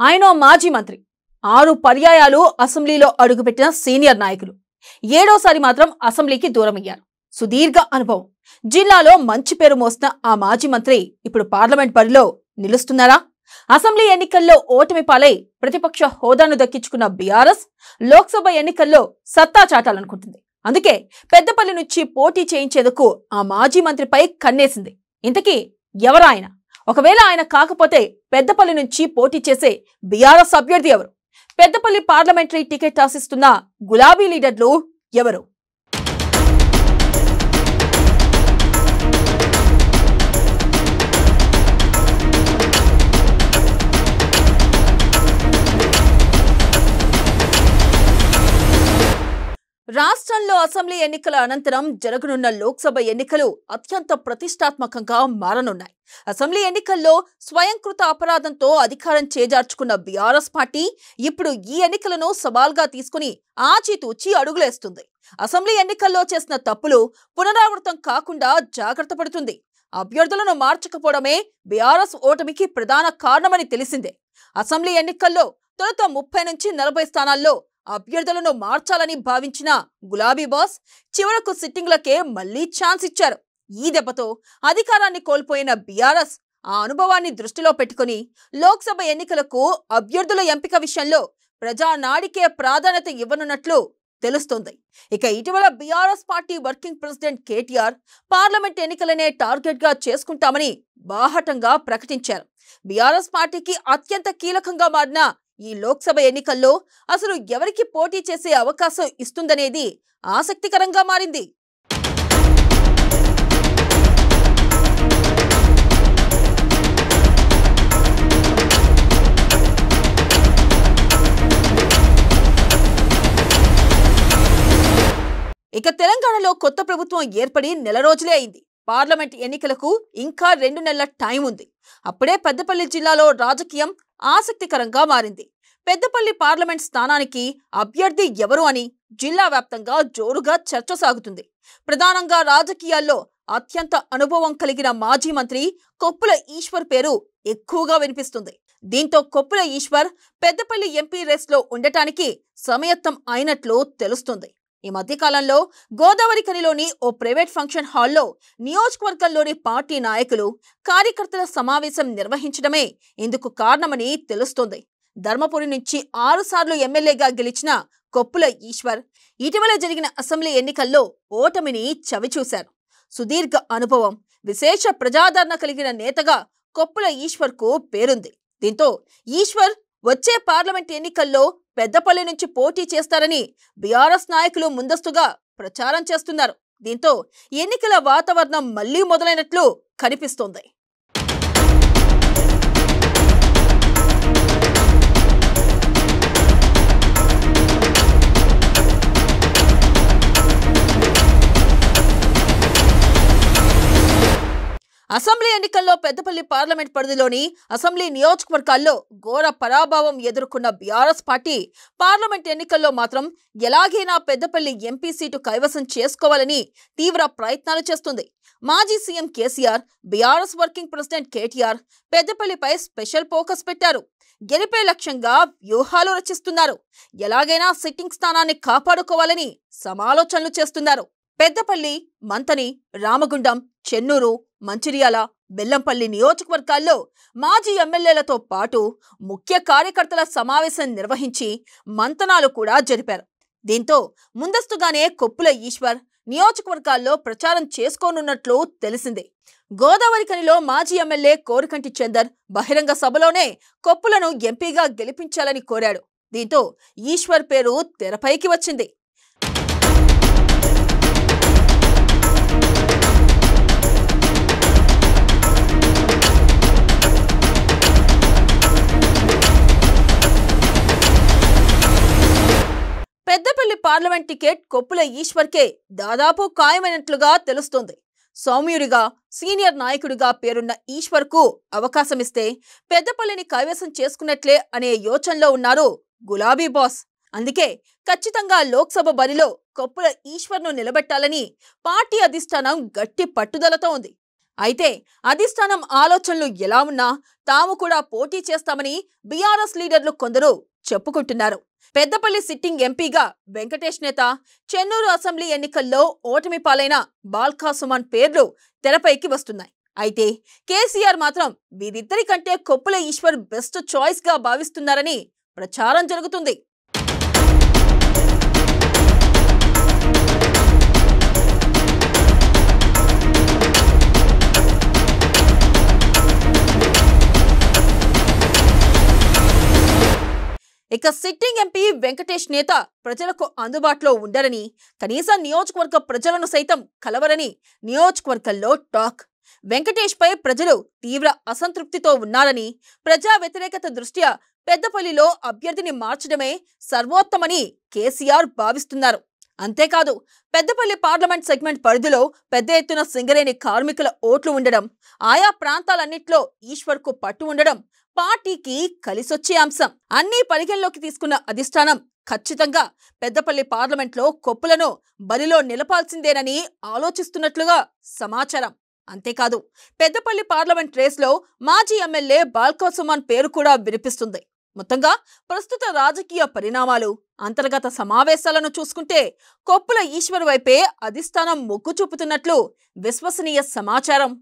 ఆయన మాజీ మంత్రి 6 పర్యాయాలు అసెంబ్లీలో అడుగుపెట్టిన సీనియర్ నాయకులు 7వసారి మాత్రం అసెంబ్లీకి దూరమయ్యారు. సుదీర్ఘ అనుభవం, జిల్లాలో మంచి పేరు మోసిన ఆ మాజీ మంత్రి ఇప్పుడు పార్లమెంట్ బరిలో నిలుస్తున్నారా? అసెంబ్లీ ఎన్నికల్లో ఓటమి పాలై ప్రతిపక్ష హోదాను దక్కించుకున్న బీఆర్ఎస్ లోక్సభ ఎన్నికల్లో సత్తా చాటాలనుకుంటుంది. అందుకే పెద్దపల్లి నుంచి పోటీ చేయించేందుకు ఆ మాజీ మంత్రిపై కన్నేసింది. ఇంతకీ ఎవరు ఆయన? ఒకవేళ ఆయన కాకపోతే పెద్దపల్లి నుంచి పోటీ చేసే బీఆర్ఎస్ అభ్యర్థి ఎవరు? పెద్దపల్లి పార్లమెంటరీ టికెట్ ఆశిస్తున్న గులాబీ లీడర్లు ఎవరు? రాష్ట్రంలో అసెంబ్లీ ఎన్నికల అనంతరం జరగనున్న లోక్సభ ఎన్నికలు అత్యంత ప్రతిష్టాత్మకంగా మారనున్నాయి. అసెంబ్లీ ఎన్నికల్లో స్వయంకృత అపరాధంతో అధికారం చేజార్చుకున్న బీఆర్ఎస్ పార్టీ ఇప్పుడు ఈ ఎన్నికలను సవాల్గా తీసుకుని ఆచితూచి అడుగులేస్తుంది. అసెంబ్లీ ఎన్నికల్లో చేసిన తప్పులు పునరావృతం కాకుండా జాగ్రత్త పడుతుంది. అభ్యర్థులను మార్చకపోవడమే బీఆర్ఎస్ ఓటమికి ప్రధాన కారణమని తెలిసిందే. అసెంబ్లీ ఎన్నికల్లో తొలుత 30 నుంచి 40 స్థానాల్లో అభ్యర్థులను మార్చాలని భావించిన గులాబీ బాస్ చివరకు సిట్టింగ్లకే మళ్లీ ఛాన్స్ ఇచ్చారు. ఈ దెబ్బతో అధికారాన్ని కోల్పోయిన బీఆర్ఎస్ ఆ అనుభవాన్ని దృష్టిలో పెట్టుకుని లోక్సభ ఎన్నికలకు అభ్యర్థుల ఎంపిక విషయంలో ప్రజానాడికే ప్రాధాన్యత ఇవ్వనున్నట్లు తెలుస్తోంది. ఇక ఇటీవల BRS party working president KTR parliament ఎన్నికలనే టార్గెట్ గా చేసుకుంటామని బాహటంగా ప్రకటించారు. బీఆర్ఎస్ పార్టీకి అత్యంత కీలకంగా మారిన ఈ లోక్సభ ఎన్నికల్లో అసలు ఎవరికి పోటీ చేసే అవకాశం ఇస్తుందనేది ఆసక్తికరంగా మారింది. ఇక తెలంగాణలో కొత్త ప్రభుత్వం ఏర్పడి నెల రోజులే అయింది. పార్లమెంట్ ఎన్నికలకు ఇంకా 2 నెలల టైం ఉంది. అప్పుడే పెద్దపల్లి జిల్లాలో రాజకీయం ఆసక్తికరంగా మారింది. పెద్దపల్లి పార్లమెంట్ స్థానానికి అభ్యర్థి ఎవరు అని జిల్లా వ్యాప్తంగా జోరుగా చర్చ సాగుతుంది. ప్రధానంగా రాజకీయాల్లో అత్యంత అనుభవం కలిగిన మాజీ మంత్రి కొప్పుల ఈశ్వర్ పేరు ఎక్కువగా వినిపిస్తుంది. దీంతో కొప్పుల ఈశ్వర్ పెద్దపల్లి ఎంపీ రేస్లో ఉండటానికి సమాయత్తం అయినట్లు తెలుస్తుంది. ఈ మధ్యకాలంలో గోదావరిఖనిలోని ఓ ప్రైవేట్ ఫంక్షన్ హాల్లో నియోజకవర్గంలోని పార్టీ నాయకులు, కార్యకర్తల సమావేశం నిర్వహించడమే ఇందుకు కారణమని తెలుస్తోంది. ధర్మపురి నుంచి 6 సార్లు ఎమ్మెల్యేగా గెలిచిన కొప్పుల ఈశ్వర్ ఇటీవల జరిగిన అసెంబ్లీ ఎన్నికల్లో ఓటమిని చవిచూశారు. సుదీర్ఘ అనుభవం, విశేష ప్రజాదరణ కలిగిన నేతగా కొప్పుల ఈశ్వర్కు పేరుంది. దీంతో ఈశ్వర్ వచ్చే పార్లమెంట్ ఎన్నికల్లో పెద్దపల్లి నుంచి పోటీ చేస్తారని బీఆర్ఎస్ నాయకులు ముందస్తుగా ప్రచారం చేస్తున్నారు. దీంతో ఎన్నికల వాతావరణం మళ్లీ మొదలైనట్లు కనిపిస్తోంది. అసెంబ్లీ ఎన్నికల్లో పెద్దపల్లి పార్లమెంట్ పరిధిలోని అసెంబ్లీ నియోజకవర్గాల్లో ఘోర పరాభవం ఎదుర్కొన్న బీఆర్ఎస్ పార్టీ పార్లమెంట్ ఎన్నికల్లో మాత్రం ఎలాగైనా పెద్దపల్లి ఎంపీ సీటు కైవసం చేసుకోవాలని తీవ్ర ప్రయత్నాలు చేస్తుంది. మాజీ CM KCR, BRS working president KTR పెద్దపల్లిపై స్పెషల్ ఫోకస్ పెట్టారు. గెలిపే లక్ష్యంగా వ్యూహాలు రచిస్తున్నారు. ఎలాగైనా సిట్టింగ్ స్థానాన్ని కాపాడుకోవాలని సమాలోచనలు చేస్తున్నారు. పెద్దపల్లి, మంతని, రామగుండం, చెన్నూరు, మంచిర్యాల, బెల్లంపల్లి నియోజకవర్గాల్లో మాజీ ఎమ్మెల్యేలతో పాటు ముఖ్య కార్యకర్తల సమావేశం నిర్వహించి మంతనాలు కూడా జరిపారు. దీంతో ముందస్తుగానే కొప్పుల ఈశ్వర్ నియోజకవర్గాల్లో ప్రచారం చేసుకోనున్నట్లు తెలిసింది. గోదావరిఖనిలో మాజీ ఎమ్మెల్యే కోరికంటి చందర్ బహిరంగ సభలోనే కొప్పులను ఎంపీగా గెలిపించాలని కోరాడు. దీంతో ఈశ్వర్ పేరు తెరపైకి వచ్చింది. పెద్దపల్లి పార్లమెంట్ టికెట్ కొప్పుల ఈశ్వర్కే దాదాపు ఖాయమైనట్లుగా తెలుస్తోంది. సౌమ్యుడిగా, సీనియర్ నాయకుడిగా పేరున్న ఈశ్వర్కు అవకాశమిస్తే పెద్దపల్లిని కైవసం చేసుకున్నట్లే అనే యోచనలో ఉన్నారు గులాబీ బాస్. అందుకే ఖచ్చితంగా లోక్సభ బరిలో కొప్పుల ఈశ్వర్ను నిలబెట్టాలని పార్టీ అధిష్టానం గట్టి పట్టుదలతో ఉంది. అయితే అధిష్టానం ఆలోచనలు ఎలా ఉన్నా తాము కూడా పోటీ చేస్తామని బీఆర్ఎస్ లీడర్లు కొందరు చెప్పుకుంటున్నారు. పెద్దపల్లి సిట్టింగ్ ఎంపీగా వెంకటేష్ నేత, చెన్నూరు అసెంబ్లీ ఎన్నికల్లో ఓటమి పాలైన బాల్కా సుమన్ పేర్లు తెరపైకి వస్తున్నాయి. అయితే కేసీఆర్ మాత్రం వీరిద్దరి కంటే కొప్పుల ఈశ్వర్ బెస్ట్ చాయిస్ గా భావిస్తున్నారని ప్రచారం జరుగుతుంది. ఇక సిట్టింగ్ ఎంపీ వెంకటేష్ నేత ప్రజలకు అందుబాటులో ఉండరని, కనీసం నియోజకవర్గ ప్రజలను సైతం కలవరని నియోజకవర్గంలో టాక్. వెంకటేష్ పై ప్రజలు తీవ్ర అసంతృప్తితో ఉన్నారని, ప్రజా వ్యతిరేకత దృష్ట్యా పెద్దపల్లిలో అభ్యర్థిని మార్చడమే సర్వోత్తమని కేసీఆర్ భావిస్తున్నారు. అంతేకాదు, పెద్దపల్లి పార్లమెంట్ సెగ్మెంట్ పరిధిలో పెద్ద ఎత్తున సింగరేణి కార్మికుల ఓట్లు ఉండడం, ఆయా ప్రాంతాలన్నిట్లో ఈశ్వర్ కు పట్టు ఉండడం పార్టీకి కలిసొచ్చే అంశం. అన్ని పరిగణలోకి తీసుకున్న అధిష్టానం ఖచ్చితంగా పెద్దపల్లి పార్లమెంట్లో కొప్పులను బరిలో నిలపాల్సిందేనని ఆలోచిస్తున్నట్లుగా సమాచారం. అంతేకాదు, పెద్దపల్లి పార్లమెంట్ రేస్లో మాజీ ఎమ్మెల్యే బాల్కా సుమన్ పేరు కూడా వినిపిస్తుంది. మొత్తంగా ప్రస్తుత రాజకీయ పరిణామాలు, అంతర్గత సమావేశాలను చూసుకుంటే కొప్పుల ఈశ్వర్ వైపే అధిష్టానం మొగ్గు చూపుతున్నట్లు విశ్వసనీయ సమాచారం.